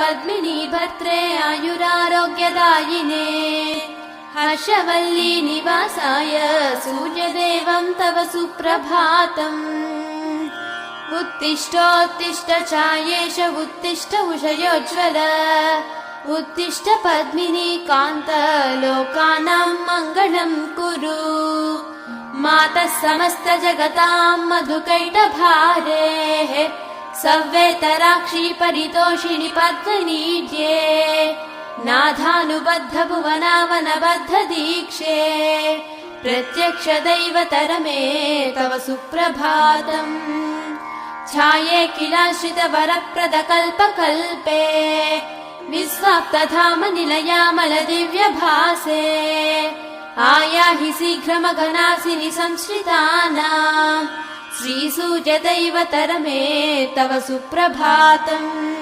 पद्मिनी भद्रे आयुरारोग्यदायिने हर्षवल्ली निवासाय सूर्यदेवं तव सुप्रभातम् उत्तिष्ठोत्तिष्ठ चायेश उत्तिष्ठ उषयोज्ज्वल उत्तिष्ठ पद्मिनी कान्त लोकानां मङ्गलं कुरु मातः समस्त जगतां मधुकैटभारेः सव्येतराक्षी परितोषिणि पद्मनीड्ये नाथानुबद्ध भुवनावनबद्ध दीक्षे प्रत्यक्ष दैवतरमे तव सुप्रभातम् ध्याये किलाश्रित वरप्रद कल्पकल्पे विस्वाप्तधाम निलयामल दिव्यभासे आयाहि शीघ्रमघनासिनि संश्रितानां श्रीसूर्यदैवतरमे तव सुप्रभातम्।